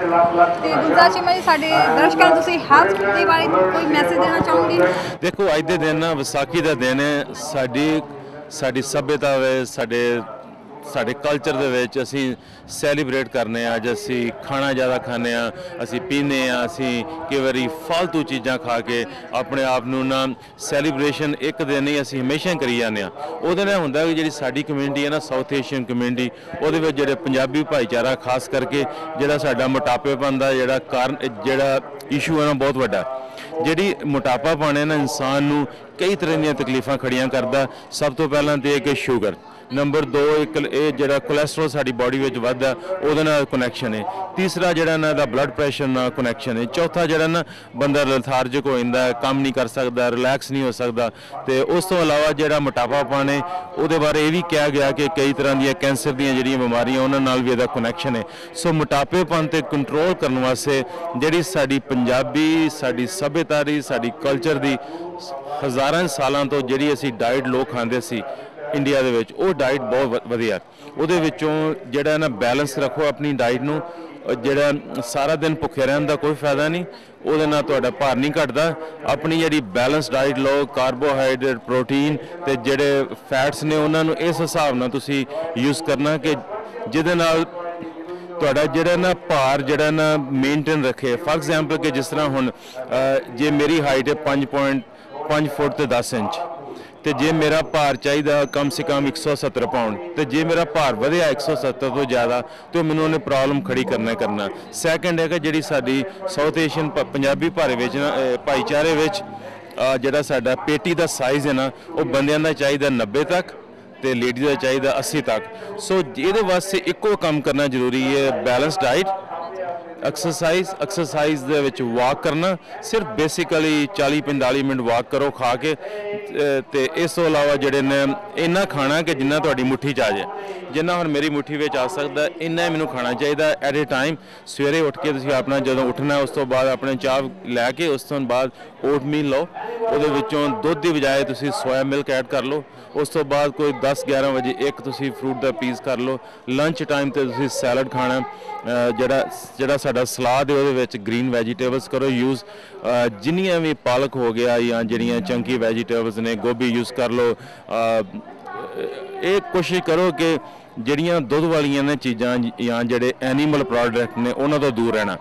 ਤੇ ਗੁਲਜ਼ਾਰ ਚੀਮਾ ਜੀ ਸਾਡੇ ਦਰਸ਼ਕਾਂ ਨੂੰ ਤੁਸੀਂ ਹੈਲਥ ਦੇ ਬਾਰੇ ਕੋਈ ਮੈਸੇਜ ਦੇਣਾ ਚਾਹੋਗੇ? ਦੇਖੋ ਅੱਜ ਦੇ ਦਿਨ ਨਾ ਵਿਸਾਖੀ ਦਾ ਦਿਨ ਹੈ। ਸਾਡੀ ਸੱਭਿਅਤਾ ਵੇ ਸਾਡੇ ਕਲਚਰ ਦੇ ਵਿੱਚ ਅਸੀਂ ਸੈਲੀਬ੍ਰੇਟ ਕਰਨੇ ਆ। ਅੱਜ ਅਸੀਂ ਖਾਣਾ ਜ਼ਿਆਦਾ ਖਾਂਦੇ ਆ, ਅਸੀਂ ਪੀਂਦੇ ਆ, ਅਸੀਂ ਕਈ ਵਾਰੀ ਫालतू ਚੀਜ਼ਾਂ ਖਾ ਕੇ ਆਪਣੇ ਆਪ ਨੂੰ ਨਾ ਸੈਲੀਬ੍ਰੇਸ਼ਨ ਇੱਕ ਦਿਨ ਨਹੀਂ ਅਸੀਂ ਹਮੇਸ਼ਾ ਕਰੀ ਜਾਂਦੇ ਆ। ਉਹਦੇ ਨਾਲ ਹੁੰਦਾ ਕਿ ਜਿਹੜੀ ਸਾਡੀ ਕਮਿਊਨਿਟੀ ਹੈ ਨਾ ਸਾਊਥ ਏਸ਼ੀਅਨ ਕਮਿਊਨਿਟੀ, ਉਹਦੇ ਵਿੱਚ ਜਿਹੜੇ ਪੰਜਾਬੀ ਭਾਈਚਾਰਾ ਖਾਸ ਕਰਕੇ ਜਿਹੜਾ ਸਾਡਾ ਮੋਟਾਪੇਪਨ ਦਾ ਜਿਹੜਾ ਇਸ਼ੂ ਹੈ ਨਾ ਬਹੁਤ ਵੱਡਾ। ਜਿਹੜੀ ਮੋਟਾਪਾ ਪਾਣੇ ਨਾ ਇਨਸਾਨ ਨੂੰ ਕਈ ਤਰ੍ਹਾਂ ਦੀਆਂ ਤਕਲੀਫਾਂ ਖੜੀਆਂ ਕਰਦਾ। ਸਭ ਤੋਂ ਪਹਿਲਾਂ ਤਾਂ ਇਹ ਕਿ ਸ਼ੂਗਰ, ਨੰਬਰ 2 ਇਹ ਜਿਹੜਾ ਕੋਲੈਸਟਰੋਲ ਸਾਡੀ ਬਾਡੀ ਵਿੱਚ ਵੱਧਦਾ ਉਹਦੇ ਨਾਲ ਕਨੈਕਸ਼ਨ ਹੈ। ਤੀਸਰਾ ਜਿਹੜਾ ਇਹਨਾਂ ਦਾ ਬਲੱਡ ਪ੍ਰੈਸ਼ਰ ਨਾਲ ਕਨੈਕਸ਼ਨ ਹੈ। ਚੌਥਾ ਜਿਹੜਾ ਨਾ ਬੰਦਾ ਲੈਥਾਰਜਿਕ ਹੋ ਜਾਂਦਾ, ਕੰਮ ਨਹੀਂ ਕਰ ਸਕਦਾ, ਰਿਲੈਕਸ ਨਹੀਂ ਹੋ ਸਕਦਾ। ਤੇ ਉਸ ਤੋਂ ਇਲਾਵਾ ਜਿਹੜਾ ਮੋਟਾਪਾ ਪਾਣੇ ਉਹਦੇ ਬਾਰੇ ਇਹ ਵੀ ਕਿਹਾ ਗਿਆ ਕਿ ਕਈ ਤਰ੍ਹਾਂ ਦੀਆਂ ਕੈਂਸਰ ਦੀਆਂ ਜਿਹੜੀਆਂ ਬਿਮਾਰੀਆਂ ਉਹਨਾਂ ਨਾਲ ਵੀ ਇਹਦਾ ਕਨੈਕਸ਼ਨ ਹੈ। ਸੋ ਮੋਟਾਪੇਪਨ ਤੇ ਕੰਟਰੋਲ ਕਰਨ ਵਾਸਤੇ ਜਿਹੜੀ ਸਾਡੀ ਪੰਜਾਬੀ ਸਾਡੀ ਸੱਭਿਅਤਾ ਦੀ ਸਾਡੀ ਕਲਚਰ ਦੀ ਹਜ਼ਾਰਾਂ ਸਾਲਾਂ ਤੋਂ ਜਿਹੜੀ ਅਸੀਂ ਡਾਈਟ ਲੋਕ ਖਾਂਦੇ ਸੀ ਇੰਡੀਆ ਦੇ ਵਿੱਚ, ਉਹ ਡਾਈਟ ਬਹੁਤ ਵਧੀਆ। ਉਹਦੇ ਵਿੱਚੋਂ ਜਿਹੜਾ ਨਾ ਬੈਲੈਂਸ ਰੱਖੋ ਆਪਣੀ ਡਾਈਟ ਨੂੰ। ਜਿਹੜਾ ਸਾਰਾ ਦਿਨ ਭੁੱਖੇ ਰਹਿਣ ਦਾ ਕੋਈ ਫਾਇਦਾ ਨਹੀਂ, ਉਹਦੇ ਨਾਲ ਤੁਹਾਡਾ ਭਾਰ ਨਹੀਂ ਘਟਦਾ। ਆਪਣੀ ਜਿਹੜੀ ਬੈਲੈਂਸ ਡਾਈਟ ਲਓ, ਕਾਰਬੋਹਾਈਡਰੇਟ, ਪ੍ਰੋਟੀਨ ਤੇ ਜਿਹੜੇ ਫੈਟਸ ਨੇ ਉਹਨਾਂ ਨੂੰ ਇਸ ਹਿਸਾਬ ਨਾਲ ਤੁਸੀਂ ਯੂਜ਼ ਕਰਨਾ ਕਿ ਜਿਹਦੇ ਨਾਲ ਤੁਹਾਡਾ ਜਿਹੜਾ ਨਾ ਭਾਰ ਜਿਹੜਾ ਨਾ ਮੇਨਟੇਨ ਰੱਖੇ। ਫਾਰ ਐਗਜ਼ਾਮਪਲ ਕਿ ਜਿਸ ਤਰ੍ਹਾਂ ਹੁਣ ਜੇ ਮੇਰੀ ਹਾਈਟ ਹੈ 5.5 ਫੁੱਟ ਤੇ 10 ਇੰਚ, ਤੇ ਜੇ ਮੇਰਾ ਭਾਰ ਚਾਹੀਦਾ ਕਮ ਸੇ ਕਮ 170 ਪਾਉਂਡ, ਤੇ ਜੇ ਮੇਰਾ ਭਾਰ ਵਧਿਆ 170 ਤੋਂ ਜ਼ਿਆਦਾ ਤੇ ਮੈਨੂੰ ਉਹਨੇ ਪ੍ਰੋਬਲਮ ਖੜੀ ਕਰਨਾ। ਸੈਕੰਡ ਹੈ ਕਿ ਜਿਹੜੀ ਸਾਡੀ ਸਾਊਥ ਏਸ਼ੀਅਨ ਪੰਜਾਬੀ ਭਾਈਚਾਰੇ ਵਿੱਚ ਜਿਹੜਾ ਸਾਡਾ ਪੇਟੀ ਦਾ ਸਾਈਜ਼ ਹੈ ਨਾ ਉਹ ਬੰਦਿਆਂ ਦਾ ਚਾਹੀਦਾ 90 ਤੱਕ ਤੇ ਲੇਡੀ ਦਾ ਚਾਹੀਦਾ 80 ਤੱਕ। ਸੋ ਇਹਦੇ ਵਾਸਤੇ ਇੱਕੋ ਕੰਮ ਕਰਨਾ ਜ਼ਰੂਰੀ ਹੈ, ਬੈਲੈਂਸ ਡਾਈਟ, ਐਕਸਰਸਾਈਜ਼ ਦੇ ਵਿੱਚ ਵਾਕ ਕਰਨਾ। ਸਿਰਫ ਬੇਸਿਕਲੀ 40-45 ਮਿੰਟ ਵਾਕ ਕਰੋ ਖਾ ਕੇ, ਤੇ ਇਸ ਤੋਂ ਇਲਾਵਾ ਜਿਹੜੇ ਨੇ ਇੰਨਾ ਖਾਣਾ ਕਿ ਜਿੰਨਾ ਤੁਹਾਡੀ ਮੁੱਠੀ 'ਚ ਆ ਜਾਏ। ਜਿੰਨਾ ਹੁਣ ਮੇਰੀ ਮੁੱਠੀ ਵਿੱਚ ਆ ਸਕਦਾ ਇੰਨਾ ਹੀ ਮੈਨੂੰ ਖਾਣਾ ਚਾਹੀਦਾ ਐਟ ਏ ਟਾਈਮ। ਸਵੇਰੇ ਉੱਠ ਕੇ ਤੁਸੀਂ ਆਪਣਾ ਜਦੋਂ ਉੱਠਣਾ ਉਸ ਤੋਂ ਬਾਅਦ ਆਪਣੇ ਚਾਹ ਲੈ ਕੇ ਉਸ ਤੋਂ ਬਾਅਦ ਓਟ ਮੀਲ ਲਓ, ਉਹਦੇ ਵਿੱਚੋਂ ਦੁੱਧ ਦੀ ਬਜਾਏ ਤੁਸੀਂ ਸੋਇਆ ਮਿਲਕ ਐਡ ਕਰ ਲਓ। ਉਸ ਤੋਂ ਬਾਅਦ ਕੋਈ 10-11 ਵਜੇ ਇੱਕ ਤੁਸੀਂ ਫਰੂਟ ਦਾ ਪੀਸ ਕਰ ਲਓ। ਲੰਚ ਟਾਈਮ ਤੇ ਤੁਸੀਂ ਸੈਲਡ ਖਾਣਾ। ਜਿਹੜਾ ਸਾਡਾ ਸਲਾਦ ਹੈ ਉਹਦੇ ਵਿੱਚ ਗ੍ਰੀਨ ਵੈਜੀਟੇਬਲਸ ਕਰੋ ਯੂਜ਼। ਜਿੰਨੀਆਂ ਵੀ ਪਾਲਕ ਹੋ ਗਿਆ ਜਾਂ ਜਿਹੜੀਆਂ ਚੰਕੀ ਵੈਜੀਟੇਬਲਸ ਨੇ, ਗੋਭੀ ਯੂਜ਼ ਕਰ ਲਓ। ਇਹ ਕੋਸ਼ਿਸ਼ ਕਰੋ ਕਿ ਜਿਹੜੀਆਂ ਦੁੱਧ ਵਾਲੀਆਂ ਨੇ ਚੀਜ਼ਾਂ ਜਾਂ ਜਿਹੜੇ ਐਨੀਮਲ ਪ੍ਰੋਡਕਟ ਨੇ ਉਹਨਾਂ ਤੋਂ ਦੂਰ ਰਹਿਣਾ।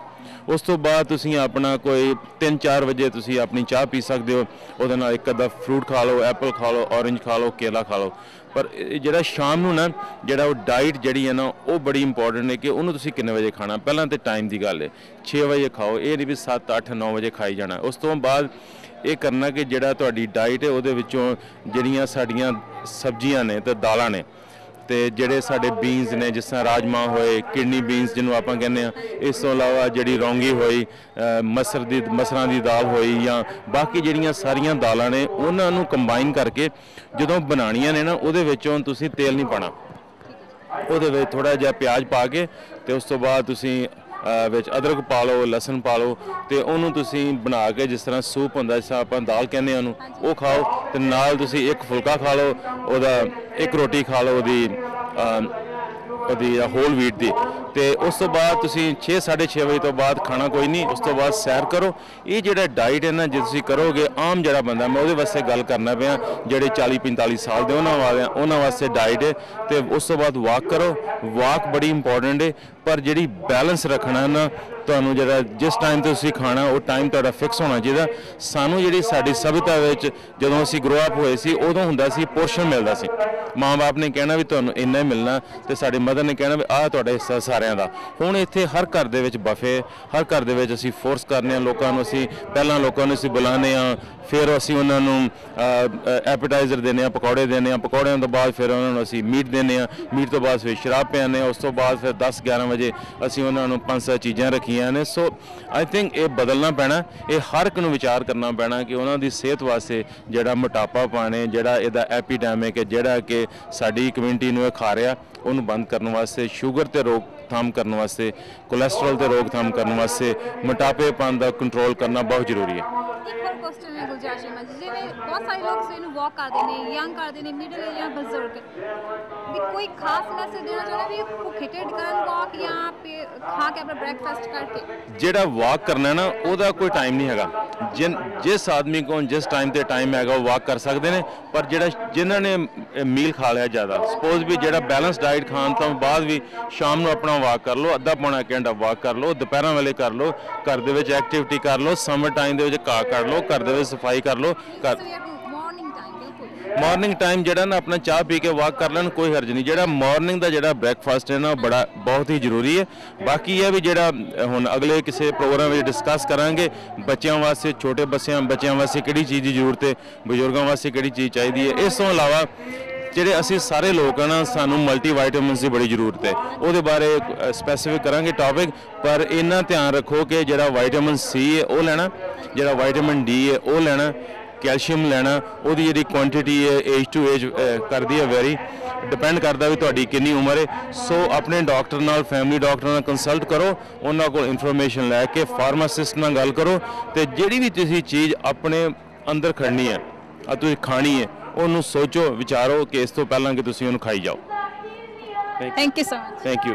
ਉਸ ਤੋਂ ਬਾਅਦ ਤੁਸੀਂ ਆਪਣਾ ਕੋਈ 3-4 ਵਜੇ ਤੁਸੀਂ ਆਪਣੀ ਚਾਹ ਪੀ ਸਕਦੇ ਹੋ। ਉਹਦੇ ਨਾਲ ਇੱਕ ਅੱਧਾ ਫਰੂਟ ਖਾ ਲਓ, ਐਪਲ ਖਾ ਲਓ, ਔਰੇਂਜ ਖਾ ਲਓ, ਕੇਲਾ ਖਾ ਲਓ। ਪਰ ਜਿਹੜਾ ਸ਼ਾਮ ਨੂੰ ਨਾ ਜਿਹੜਾ ਉਹ ਡਾਈਟ ਜਿਹੜੀ ਹੈ ਨਾ ਉਹ ਬੜੀ ਇੰਪੋਰਟੈਂਟ ਹੈ ਕਿ ਉਹਨੂੰ ਤੁਸੀਂ ਕਿੰਨੇ ਵਜੇ ਖਾਣਾ। ਪਹਿਲਾਂ ਤਾਂ ਟਾਈਮ ਦੀ ਗੱਲ ਹੈ, 6 ਵਜੇ ਖਾਓ, ਇਹ ਨਹੀਂ ਵੀ 7, 8, 9 ਵਜੇ ਖਾਈ ਜਾਣਾ। ਉਸ ਤੋਂ ਬਾਅਦ ਇਹ ਕਰਨਾ ਕਿ ਜਿਹੜਾ ਤੁਹਾਡੀ ਡਾਈਟ ਹੈ ਉਹਦੇ ਵਿੱਚੋਂ ਜਿਹੜੀਆਂ ਸਾਡੀਆਂ ਸਬਜ਼ੀਆਂ ਨੇ ਤੇ ਦਾਲਾਂ ਨੇ ਤੇ ਜਿਹੜੇ ਸਾਡੇ ਬੀਨਸ ਨੇ, ਜਿਸ ਤਰ੍ਹਾਂ ਰਾਜਮਾ ਹੋਏ, ਕਿਡਨੀ ਬੀਨਸ ਜਿਹਨੂੰ ਆਪਾਂ ਕਹਿੰਦੇ ਆ, ਇਸ ਤੋਂ ਇਲਾਵਾ ਜਿਹੜੀ ਰੌਂਗੀ ਹੋਈ, ਮਸਰਾਂ ਦੀ ਦਾਲ ਹੋਈ, ਜਾਂ ਬਾਕੀ ਜਿਹੜੀਆਂ ਸਾਰੀਆਂ ਦਾਲਾਂ ਨੇ ਉਹਨਾਂ ਨੂੰ ਕੰਬਾਈਨ ਕਰਕੇ ਜਦੋਂ ਬਣਾਉਣੀਆਂ ਨੇ ਨਾ ਉਹਦੇ ਵਿੱਚੋਂ ਤੁਸੀਂ ਤੇਲ ਨਹੀਂ ਪਾਉਣਾ। ਉਹਦੇ ਵਿੱਚ ਥੋੜ੍ਹਾ ਜਿਹਾ ਪਿਆਜ਼ ਪਾ ਕੇ ਤੇ ਉਸ ਤੋਂ ਬਾਅਦ ਤੁਸੀਂ ਵਿੱਚ ਅਦਰਕ ਪਾ ਲਓ, ਲਸਣ ਪਾ ਲਓ, ਤੇ ਉਹਨੂੰ ਤੁਸੀਂ ਬਣਾ ਕੇ ਜਿਸ ਤਰ੍ਹਾਂ ਸੂਪ ਹੁੰਦਾ, ਜਿਸ ਤਰ੍ਹਾਂ ਆਪਾਂ ਦਾਲ ਕਹਿੰਦੇ ਆ ਉਹਨੂੰ, ਉਹ ਖਾਓ। ਤੇ ਨਾਲ ਤੁਸੀਂ ਇੱਕ ਫੁਲਕਾ ਖਾ ਲਓ, ਉਹਦਾ ਇੱਕ ਰੋਟੀ ਖਾ ਲਓ ਉਹਦੀ ਹੋਲ ਵੀਟ ਦੀ। ਤੇ ਉਸ ਤੋਂ ਬਾਅਦ ਤੁਸੀਂ 6-6:30 ਵਜੇ ਤੋਂ ਬਾਅਦ ਖਾਣਾ ਕੋਈ ਨਹੀਂ। ਉਸ ਤੋਂ ਬਾਅਦ ਸੈਰ ਕਰੋ। ਇਹ ਜਿਹੜਾ ਡਾਈਟ ਹੈ ਨਾ ਜੇ ਤੁਸੀਂ ਕਰੋਗੇ, ਆਮ ਜਿਹੜਾ ਬੰਦਾ, ਮੈਂ ਉਹਦੇ ਵਾਸਤੇ ਗੱਲ ਕਰਨਾ ਪਿਆ ਜਿਹੜੇ 40-45 ਸਾਲ ਦੇ ਉਹਨਾਂ ਵਾਸਤੇ ਡਾਈਟ ਹੈ। ਤੇ ਉਸ ਤੋਂ ਬਾਅਦ ਵਾਕ ਕਰੋ। ਵਾਕ ਬੜੀ ਇੰਪੋਰਟੈਂਟ ਹੈ, ਪਰ ਜਿਹੜੀ ਬੈਲੈਂਸ ਰੱਖਣਾ ਨਾ ਤੁਹਾਨੂੰ ਜਿਹੜਾ ਜਿਸ ਟਾਈਮ ਤੇ ਤੁਸੀਂ ਖਾਣਾ ਉਹ ਟਾਈਮ ਤੁਹਾਡਾ ਫਿਕਸ ਹੋਣਾ ਚਾਹੀਦਾ। ਸਾਨੂੰ ਜਿਹੜੀ ਸਾਡੀ ਸਭਿਅਤਾ ਵਿੱਚ ਜਦੋਂ ਅਸੀਂ ਗਰੋ ਅਪ ਹੋਏ ਸੀ ਉਦੋਂ ਹੁੰਦਾ ਸੀ ਪੋਰਸ਼ਨ ਮਿਲਦਾ ਸੀ। ਮਾਂ ਬਾਪ ਨੇ ਕਹਿਣਾ ਵੀ ਤੁਹਾਨੂੰ ਇੰਨਾ ਹੀ ਮਿਲਣਾ, ਤੇ ਸਾਡੇ ਮਦਰ ਨੇ ਕਹਿਣਾ ਵੀ ਆਹ ਤੁਹਾਡਾ ਹਿੱਸਾ ਸਾਰਿਆਂ ਦਾ। ਹੁਣ ਇੱਥੇ ਹਰ ਘਰ ਦੇ ਵਿੱਚ ਬਫੇ, ਹਰ ਘਰ ਦੇ ਵਿੱਚ ਅਸੀਂ ਫੋਰਸ ਕਰਨੇ ਹਾਂ ਲੋਕਾਂ ਨੂੰ। ਅਸੀਂ ਪਹਿਲਾਂ ਲੋਕਾਂ ਨੂੰ ਅਸੀਂ ਬੁਲਾਉਂਦੇ ਹਾਂ, ਫਿਰ ਅਸੀਂ ਉਹਨਾਂ ਨੂੰ ਐਪੇਟਾਈਜ਼ਰ ਦਿੰਦੇ ਹਾਂ, ਪਕੌੜੇ ਦਿੰਦੇ ਹਾਂ, ਪਕੌੜਿਆਂ ਤੋਂ ਬਾਅਦ ਫਿਰ ਉਹਨਾਂ ਨੂੰ ਅਸੀਂ ਮੀਟ ਦਿੰਦੇ ਹਾਂ, ਮੀਟ ਤੋਂ ਬਾਅਦ ਫਿਰ ਸ਼ਰਾਬ ਪਿਆਉਂਦੇ ਹਾਂ। ਉਸ ਤੋਂ ਬਾਅਦ ਫਿਰ 10-11 ਵਜੇ ਅਸੀਂ ਉਹਨਾਂ ਨੂੰ 5-7 ਚੀਜ਼ਾਂ ਰੱਖੀਆਂ ਨੇ। ਸੋ ਆਈ ਥਿੰਕ ਇਹ ਬਦਲਣਾ ਪੈਣਾ। ਇਹ ਹਰ ਇੱਕ ਨੂੰ ਵਿਚਾਰ ਕਰਨਾ ਪੈਣਾ ਕਿ ਉਹਨਾਂ ਦੀ ਸਿਹਤ ਵਾਸਤੇ ਜਿਹੜਾ ਮੋਟਾਪਾ ਪਾਣੇ, ਜਿਹੜਾ ਇਹਦਾ ਐਪੀਡੈਮਿਕ ਹੈ, ਜਿਹੜਾ ਕਿ ਸਾਡੀ ਕਮਿਊਨਿਟੀ ਨੂੰ ਇਹ ਖਾ ਰਿਹਾ, ਉਹਨੂੰ ਬੰਦ ਕਰਨ ਵਾਸਤੇ, ਸ਼ੂਗਰ ਤੇ ਰੋਕਥਾਮ ਕਰਨ ਵਾਸਤੇ, ਕੋਲੈਸਟਰੋਲ ਤੇ ਰੋਕਥਾਮ ਕਰਨ ਵਾਸਤੇ, ਮੋਟਾਪੇਪਨ ਦਾ ਕੰਟਰੋਲ ਕਰਨਾ ਬਹੁਤ ਜ਼ਰੂਰੀ ਹੈ। ਕੁਐਸਚਨ ਹੈ ਗੁਲਜ਼ਾਰ ਸ਼ਰਮਾ ਜੀ, ਜਿਵੇਂ ਬਹੁਤ ਸਾਰੇ ਲੋਕ ਸਵੇਰ ਨੂੰ ਵਾਕ ਕਰਦੇ ਨੇ, ਯੰਗ ਕਰਦੇ ਨੇ, ਮਿਡਲ ਏਜ ਜਾਂ ਬਜ਼ੁਰਗ, ਵੀ ਕੋਈ ਖਾਸ ਮੈਸੇਜ ਦੇਣਾ ਚਾਹੁੰਦੇ ਵੀ ਭੁੱਖੇ ਢਿੱਡ ਕਰਨ ਵਾਕ ਜਾਂ ਖਾ ਕੇ ਆਪਣਾ ਬ੍ਰੇਕਫਾਸਟ ਕਰਕੇ? ਜਿਹੜਾ ਵਾਕ ਕਰਨਾ ਨਾ ਉਹਦਾ ਕੋਈ ਟਾਈਮ ਨਹੀਂ ਹੈਗਾ। ਜਿਸ ਆਦਮੀ ਕੋਲ ਜਿਸ ਟਾਈਮ ਤੇ ਟਾਈਮ ਹੈਗਾ ਉਹ ਵਾਕ ਕਰ ਸਕਦੇ ਨੇ, ਪਰ ਜਿਨ੍ਹਾਂ ਨੇ ਮੀਲ ਖਾ ਲਿਆ ਜ਼ਿਆਦਾ, ਸਪੋਜ਼ ਵੀ ਜਿਹੜਾ ਬੈਲੈਂਸ ਡਾਈਟ ਖਾਣ ਤੋਂ ਬਾਅਦ ਵੀ ਸ਼ਾਮ ਨੂੰ ਆਪਣਾ ਵਾਕ ਕਰ ਲਓ, ਅੱਧਾ ਪੌਣਾ ਘੰਟਾ ਵਾਕ ਕਰ ਲਓ, ਦੁਪਹਿਰਾਂ ਵੇਲੇ ਕਰ ਲਓ, ਘਰ ਦੇ ਵਿੱਚ ਐਕਟੀਵਿਟੀ ਕਰ ਲਓ, ਸਮਰ ਟਾਈਮ ਦੇ ਵਿੱਚ ਘਾਹ ਕੱਢ ਲਓ, ਘਰ ਦੇ ਵਿੱਚ ਸਫਾਈ ਕਰ ਲਓ। ਮਾਰਨਿੰਗ ਟਾਈਮ ਜਿਹੜਾ ਨਾ ਆਪਣਾ ਚਾਹ ਪੀ ਕੇ ਵਾਕ ਕਰ ਲੈਣ, ਕੋਈ ਹਰਜ ਨਹੀਂ। ਜਿਹੜਾ ਮਾਰਨਿੰਗ ਦਾ ਜਿਹੜਾ ਬ੍ਰੇਕਫਾਸਟ ਹੈ ਨਾ ਬਹੁਤ ਹੀ ਜ਼ਰੂਰੀ ਹੈ। ਬਾਕੀ ਇਹ ਵੀ ਜਿਹੜਾ ਹੁਣ ਅਗਲੇ ਕਿਸੇ ਪ੍ਰੋਗਰਾਮ ਵਿੱਚ ਡਿਸਕਸ ਕਰਾਂਗੇ, ਬੱਚਿਆਂ ਵਾਸਤੇ, ਛੋਟੇ ਬੱਚਿਆਂ ਵਾਸਤੇ ਕਿਹੜੀ ਚੀਜ਼ ਦੀ ਜ਼ਰੂਰਤ ਹੈ, ਬਜ਼ੁਰਗਾਂ ਵਾਸਤੇ ਕਿਹੜੀ ਚੀਜ਼ ਚਾਹੀਦੀ ਹੈ। ਇਸ ਤੋਂ ਇਲਾਵਾ ਜਿਹੜੇ ਅਸੀਂ ਸਾਰੇ ਲੋਕ ਹਨ, ਸਾਨੂੰ ਮਲਟੀ ਵਾਈਟਾਮਿਨਸ ਦੀ ਬੜੀ ਜ਼ਰੂਰਤ ਹੈ, ਉਹਦੇ ਬਾਰੇ ਸਪੈਸੀਫਿਕ ਕਰਾਂਗੇ ਟੌਪਿਕ। ਪਰ ਇੰਨਾ ਧਿਆਨ ਰੱਖੋ ਕਿ ਜਿਹੜਾ ਵਾਈਟਾਮਿਨ ਸੀ ਹੈ ਉਹ ਲੈਣਾ, ਜਿਹੜਾ ਵਾਈਟਾਮਿਨ ਡੀ ਹੈ ਉਹ ਲੈਣਾ, ਕੈਲਸ਼ੀਅਮ ਲੈਣਾ। ਉਹਦੀ ਜਿਹੜੀ ਕੁਆਂਟੀਟੀ ਹੈ ਏਜ ਟੂ ਏਜ ਕਰਦੀ ਹੈ, ਵੈਰੀ ਡਿਪੈਂਡ ਕਰਦਾ ਵੀ ਤੁਹਾਡੀ ਕਿੰਨੀ ਉਮਰ ਹੈ। ਸੋ ਆਪਣੇ ਡਾਕਟਰ ਨਾਲ, ਫੈਮਿਲੀ ਡਾਕਟਰ ਨਾਲ ਕੰਸਲਟ ਕਰੋ, ਉਹਨਾਂ ਕੋਲ ਇਨਫੋਰਮੇਸ਼ਨ ਲੈ ਕੇ ਫਾਰਮਾਸਿਸਟ ਨਾਲ ਗੱਲ ਕਰੋ, ਤੇ ਜਿਹੜੀ ਵੀ ਤੁਸੀਂ ਚੀਜ਼ ਆਪਣੇ ਅੰਦਰ ਖੜਨੀ ਹੈ, ਤੁਸੀਂ ਖਾਣੀ ਹੈ, ਉਹਨੂੰ ਸੋਚੋ, ਵਿਚਾਰੋ ਕਿ ਇਸ ਤੋਂ ਪਹਿਲਾਂ ਕਿ ਤੁਸੀਂ ਉਹਨੂੰ ਖਾਈ ਜਾਓ। Thank you so much. Thank you.